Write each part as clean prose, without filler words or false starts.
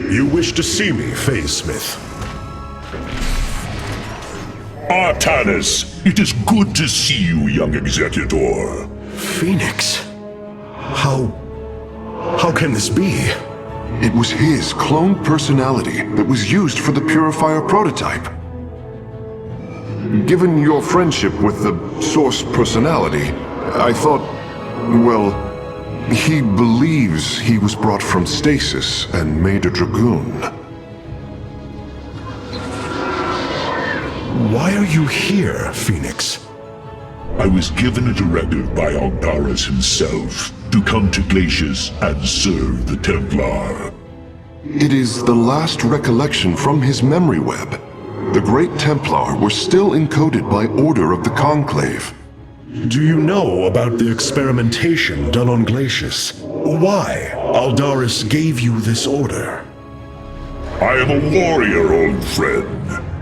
You wish to see me, Phase Smith? Artanis, it is good to see you, young Executor. Phoenix? How can this be? It was his cloned personality that was used for the Purifier prototype. Given your friendship with the Source personality, I thought, well, he believes he was brought from stasis and made a Dragoon. Why are you here, Phoenix? I was given a directive by Aldaris himself to come to Glacius and serve the Templar. It is the last recollection from his memory web. The Great Templar were still encoded by order of the Conclave. Do you know about the experimentation done on Glacius? Why Aldaris gave you this order? I am a warrior, old friend.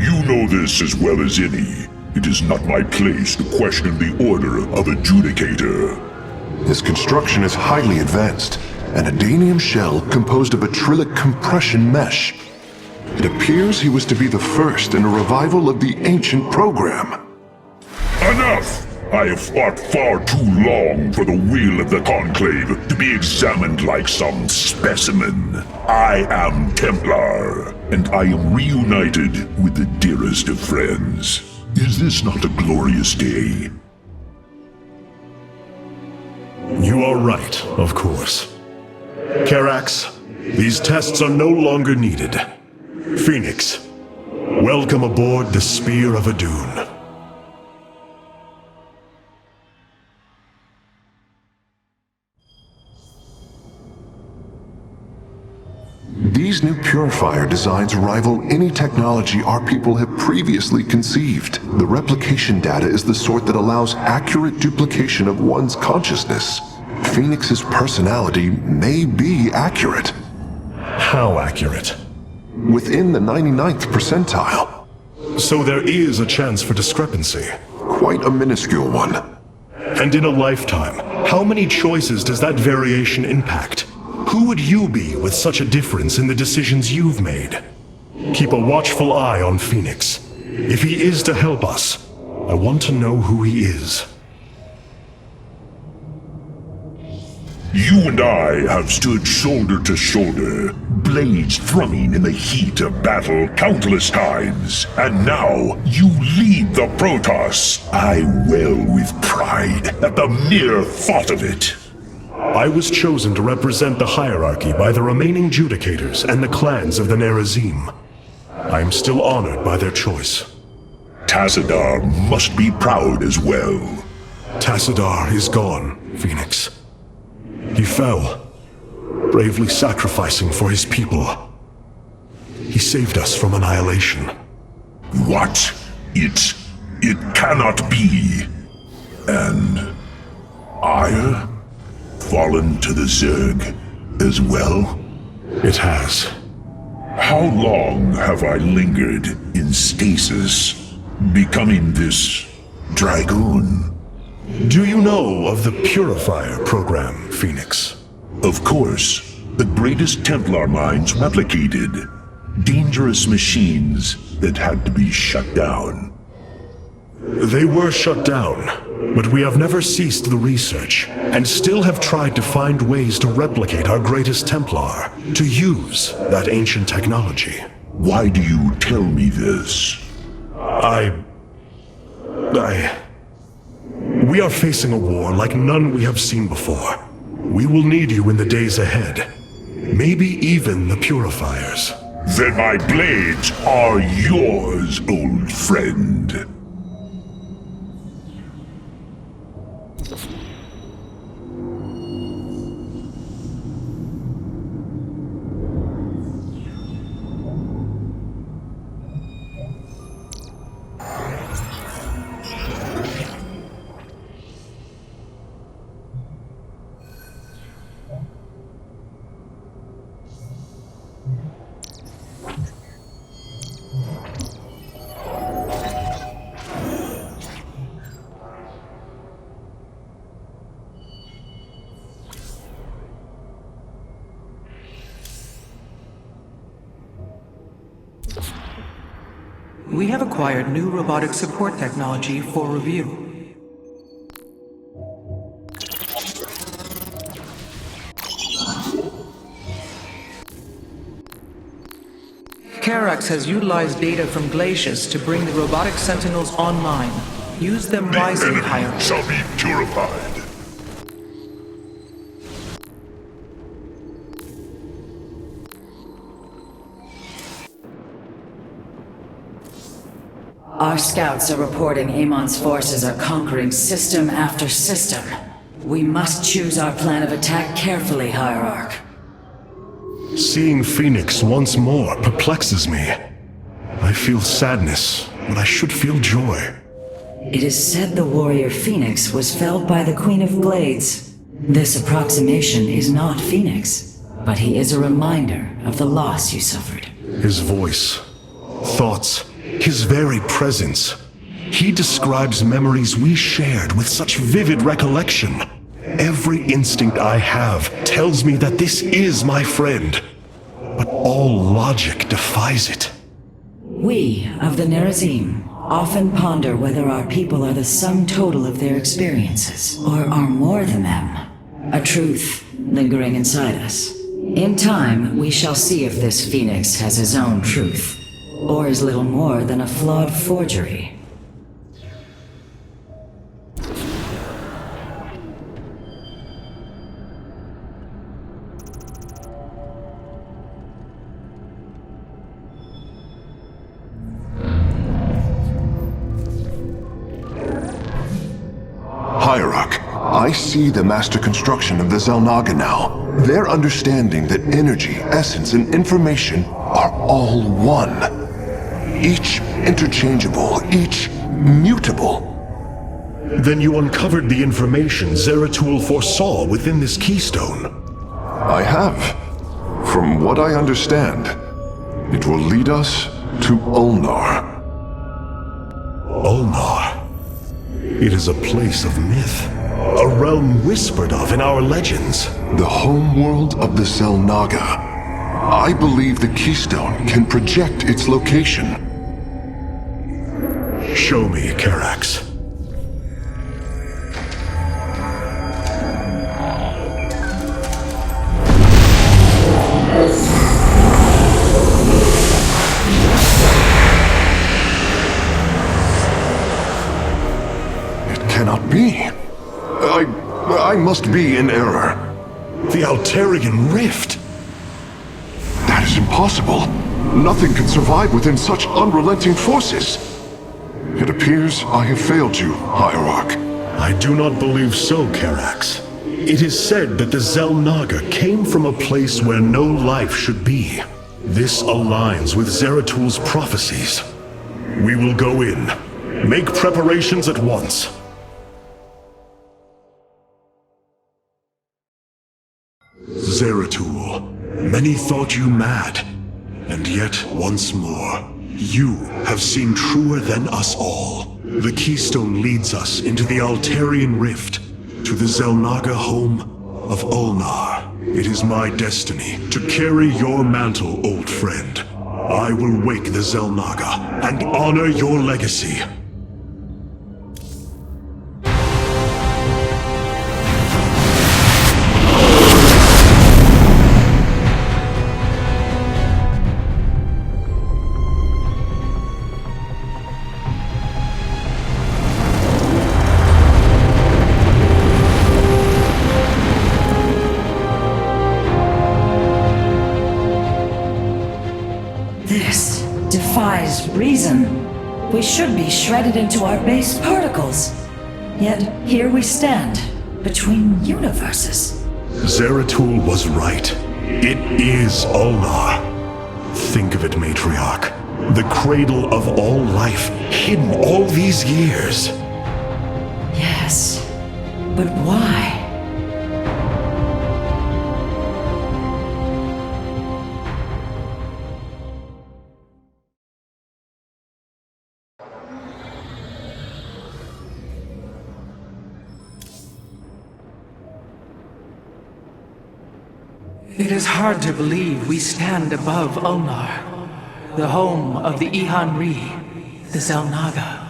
You know this as well as any. It is not my place to question the order of Adjudicator. His construction is highly advanced, an Adanium shell composed of a Trillic compression mesh. It appears he was to be the first in a revival of the ancient program. Enough! I have fought far too long for the will of the Conclave to be examined like some specimen. I am Templar, and I am reunited with the dearest of friends. Is this not a glorious day? You are right, of course. Karax, these tests are no longer needed. Phoenix, welcome aboard the Spear of Adun. These new Purifier designs rival any technology our people have previously conceived. The replication data is the sort that allows accurate duplication of one's consciousness. Phoenix's personality may be accurate. How accurate? Within the 99th percentile. So there is a chance for discrepancy. Quite a minuscule one. And in a lifetime, how many choices does that variation impact? Who would you be with such a difference in the decisions you've made? Keep a watchful eye on Phoenix. If he is to help us, I want to know who he is. You and I have stood shoulder to shoulder, blades thrumming in the heat of battle countless times. And now, you lead the Protoss. I wail with pride at the mere thought of it. I was chosen to represent the hierarchy by the remaining Judicators and the clans of the Nerazim. I am still honored by their choice. Tassadar must be proud as well. Tassadar is gone, Phoenix. He fell, bravely sacrificing for his people. He saved us from annihilation. What? It cannot be. And I? Fallen to the Zerg as well? It has. How long have I lingered in stasis, becoming this Dragoon? Do you know of the Purifier program, Phoenix? Of course. The greatest Templar minds replicated. Dangerous machines that had to be shut down. They were shut down, but we have never ceased the research, and still have tried to find ways to replicate our greatest Templar, to use that ancient technology. Why do you tell me this? We are facing a war like none we have seen before. We will need you in the days ahead. Maybe even the Purifiers. Then my blades are yours, old friend. We have acquired new robotic support technology for review. Karax has utilized data from glaciers to bring the robotic sentinels online. Use them The wisely, enemy Higher. shall be purified. Our scouts are reporting Amon's forces are conquering system after system. We must choose our plan of attack carefully, Hierarch. Seeing Phoenix once more perplexes me. I feel sadness, but I should feel joy. It is said the warrior Phoenix was felled by the Queen of Blades. This approximation is not Phoenix, but he is a reminder of the loss you suffered. His voice, thoughts, his very presence. He describes memories we shared with such vivid recollection. Every instinct I have tells me that this is my friend, but all logic defies it. We of the Nerazim often ponder whether our people are the sum total of their experiences, or are more than them, a truth lingering inside us. In time, we shall see if this Phoenix has his own truth, or is little more than a flawed forgery. Hierarch, I see the master construction of the Xel'Naga now. Their understanding that energy, essence, and information are all one. Each interchangeable, each mutable. Then you uncovered the information Zeratul foresaw within this keystone. I have. From what I understand, it will lead us to Ulnar. Ulnar. It is a place of myth, a realm whispered of in our legends. The homeworld of the Xel'Naga. I believe the keystone can project its location. Show me, Karax. It cannot be. I must be in error. The Altarian Rift. That is impossible. Nothing can survive within such unrelenting forces. It appears I have failed you, Hierarch. I do not believe so, Karax. It is said that the Xel'Naga came from a place where no life should be. This aligns with Zeratul's prophecies. We will go in. Make preparations at once. Zeratul, many thought you mad, and yet once more, you have seen truer than us all. The keystone leads us into the Altarian Rift, to the Xel'Naga home of Ulnar. It is my destiny to carry your mantle, old friend. I will wake the Xel'Naga and honor your legacy. This defies reason. We should be shredded into our base particles. Yet here we stand, between universes. Zeratul was right. It is Ulnar. Think of it, Matriarch. The cradle of all life, hidden all these years. Yes, but why? It is hard to believe we stand above Ulnar, the home of the Ihan Ri. the Xel'Naga.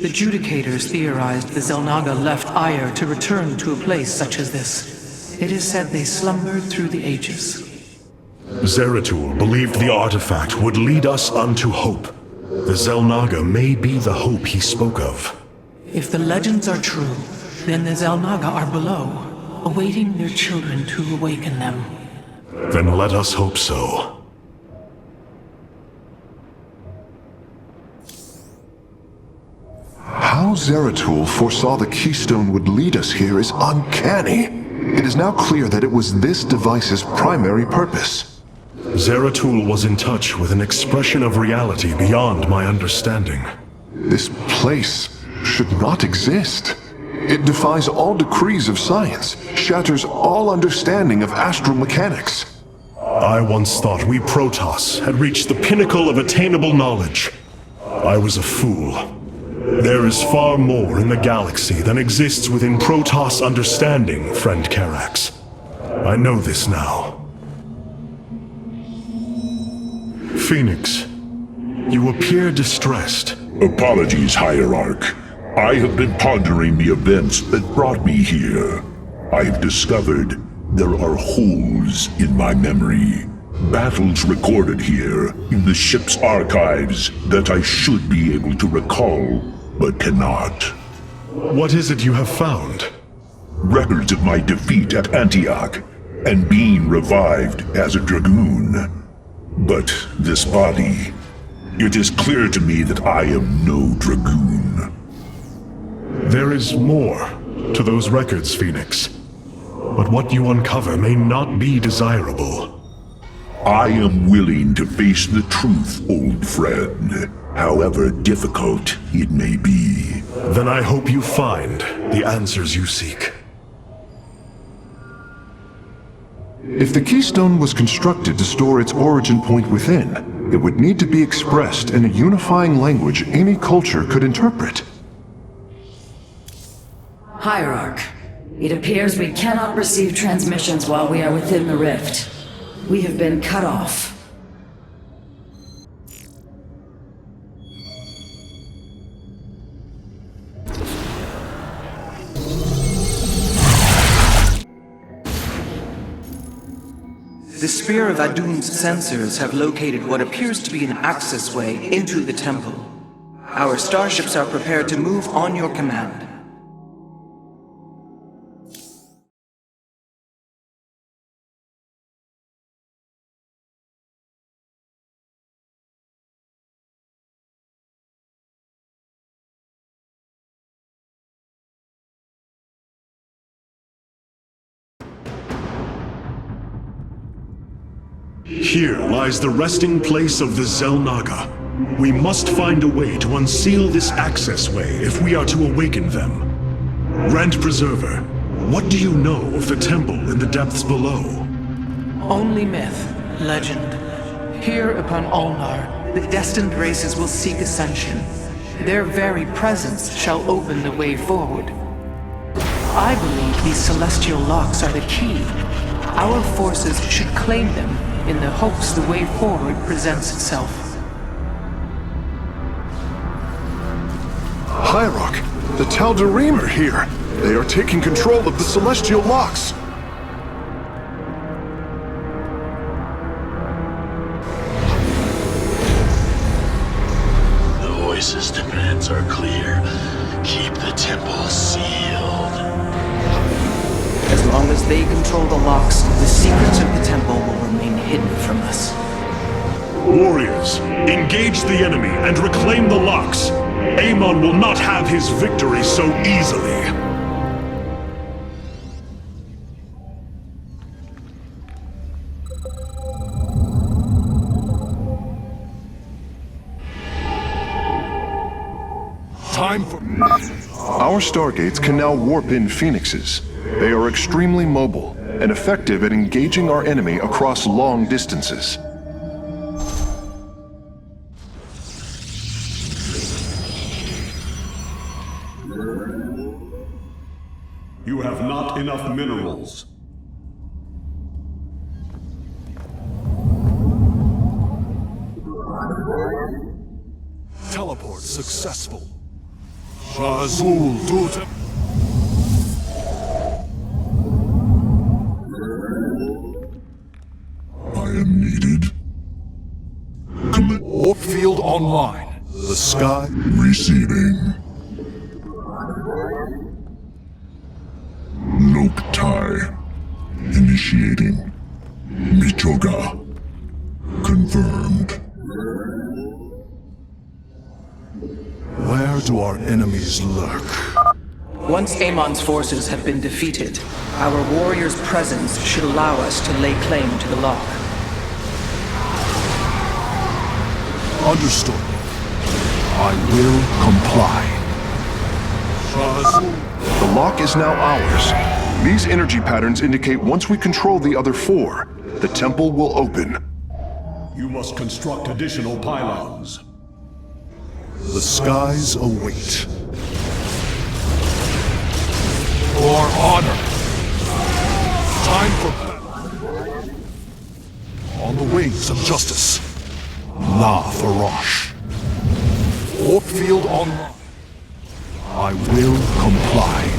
The Judicators theorized the Xel'Naga left Aiur to return to a place such as this. It is said they slumbered through the ages. Zeratul believed the artifact would lead us unto hope. The Xel'Naga may be the hope he spoke of. If the legends are true, then the Xel'Naga are below, awaiting their children to awaken them. Then let us hope so. How Zeratul foresaw the Keystone would lead us here is uncanny. It is now clear that it was this device's primary purpose. Zeratul was in touch with an expression of reality beyond my understanding. This place should not exist. It defies all decrees of science, shatters all understanding of astral mechanics. I once thought we Protoss had reached the pinnacle of attainable knowledge. I was a fool. There is far more in the galaxy than exists within Protoss understanding, friend Karax. I know this now. Phoenix, you appear distressed. Apologies, Hierarch. I have been pondering the events that brought me here. I have discovered there are holes in my memory. Battles recorded here in the ship's archives that I should be able to recall, but cannot. What is it you have found? Records of my defeat at Antioch and being revived as a Dragoon. But this body, it is clear to me that I am no Dragoon. There is more to those records, Phoenix. But what you uncover may not be desirable. I am willing to face the truth, old friend, however difficult it may be. Then I hope you find the answers you seek. If the Keystone was constructed to store its origin point within, it would need to be expressed in a unifying language any culture could interpret. Hierarch, it appears we cannot receive transmissions while we are within the rift. We have been cut off. The Spear of Adun's sensors have located what appears to be an access way into the temple. Our starships are prepared to move on your command. Here lies the resting place of the Xel'Naga. We must find a way to unseal this access way if we are to awaken them. Rand Preserver, what do you know of the temple in the depths below? Only myth, legend. Here upon Ulnar, the destined races will seek ascension. Their very presence shall open the way forward. I believe these celestial locks are the key. Our forces should claim them in the hopes the way forward presents itself. Hierarch, the Tal'Darim are here. They are taking control of the celestial locks. The Voice's demands are clear. Keep the temple sealed. As long as they control the locks, the secrets of the temple will remain hidden from us. Warriors, engage the enemy and reclaim the locks. Amon will not have his victory so easily. Time for... Our stargates can now warp in Phoenixes. They are extremely mobile and effective at engaging our enemy across long distances. You have not enough minerals. Teleport successful. Shazul Dutem. I am needed. Warp field online. The sky. Receiving. Loktai. Initiating. Mitoga. Confirmed. Where do our enemies lurk? Once Amon's forces have been defeated, our warrior's presence should allow us to lay claim to the lock. Understood. I will comply. The lock is now ours. These energy patterns indicate once we control the other four, the temple will open. You must construct additional pylons. The skies await. For honor. Time for battle. On the wings of justice. La Farosh. Warp field online. I will comply.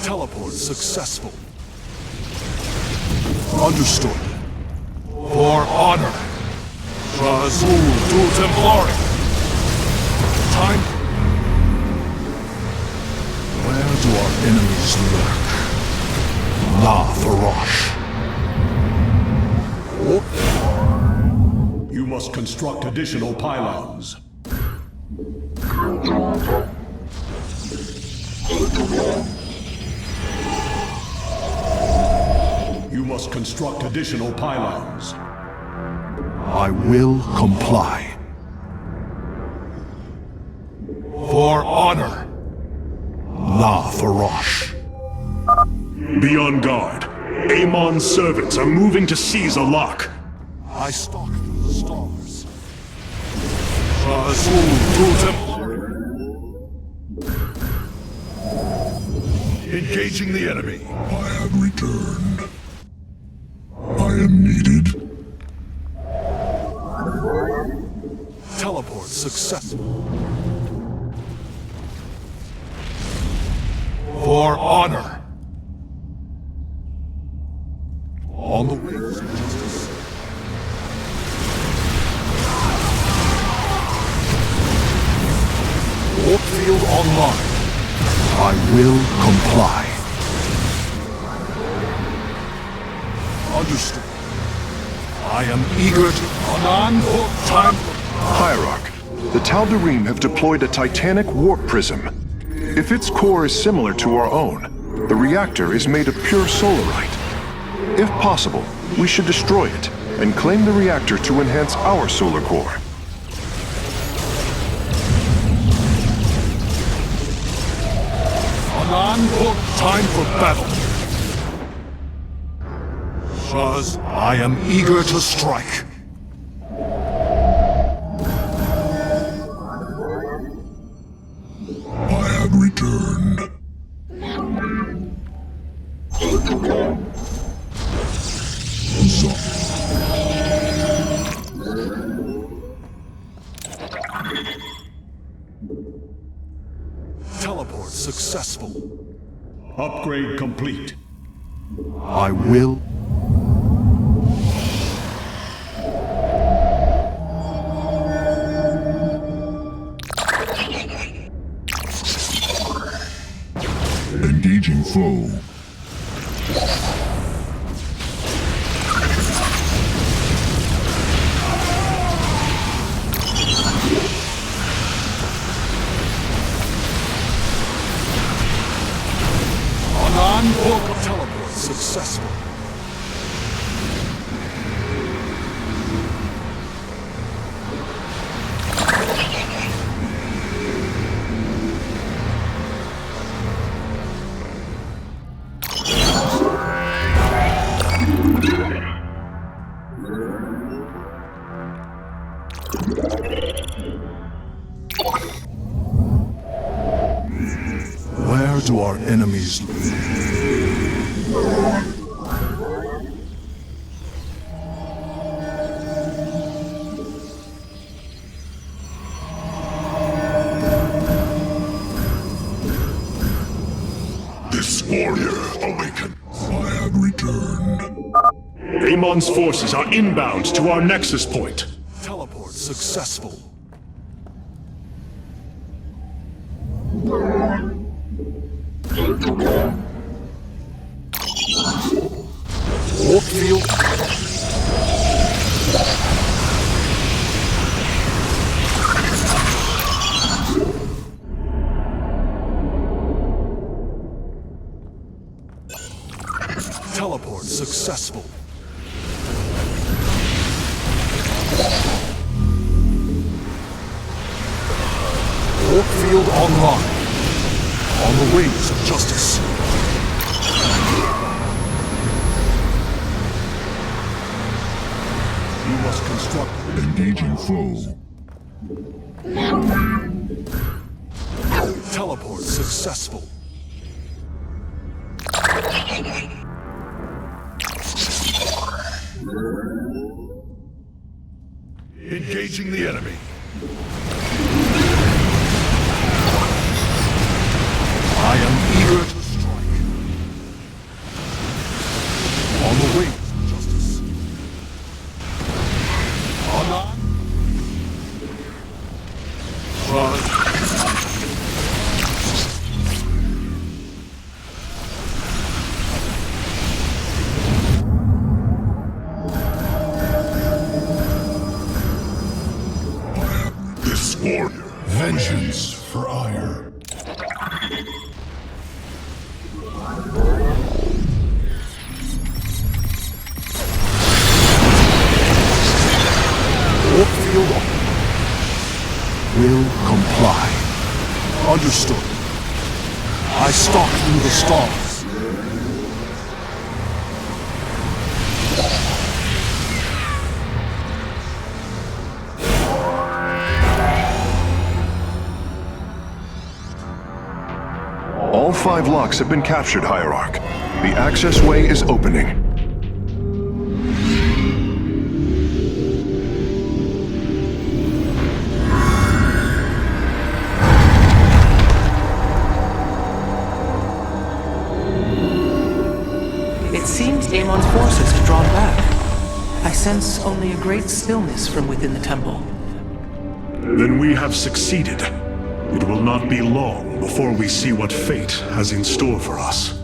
Teleport successful. Understood. For honor. Shazul du Templari. Time. Where do our enemies lurk? La Farosh. You must construct additional pylons. You must construct additional pylons. I will comply. For honor. La Farosh. Be on guard. Amon's servants are moving to seize a lock. I stalk through the stars. Shazul Dutem. Engaging the enemy. I have returned. I am needed. Teleport successful. For honor. On the wings of justice. Warp field online. I will comply. Understood. I am eager to... Anan for time. Hierarch, the Tal'Darim have deployed a titanic warp prism. If its core is similar to our own, the reactor is made of pure solarite. If possible, we should destroy it and claim the reactor to enhance our solar core. Anan for time for battle. Shaz, I am eager to strike. I have returned. Teleport successful. Upgrade complete. I will. Engaging foe. Anan Orc teleport successful. Where do our enemies returned. Amon's forces are inbound to our nexus point. Teleport successful. Warp field. Teleport successful. Warp field online. On the wings of justice. You must construct. Engaging foe. Teleport successful. Engaging the enemy. I am eager to strike. On the wings of justice. Online. Run. This warrior. Vengeance for ire. Warp field on. Will comply. Understood. I stalk through the stars. All 5 locks have been captured, Hierarch. The access way is opening. It seems Amon's forces have drawn back. I sense only a great stillness from within the temple. Then we have succeeded. It will not be long before we see what fate has in store for us.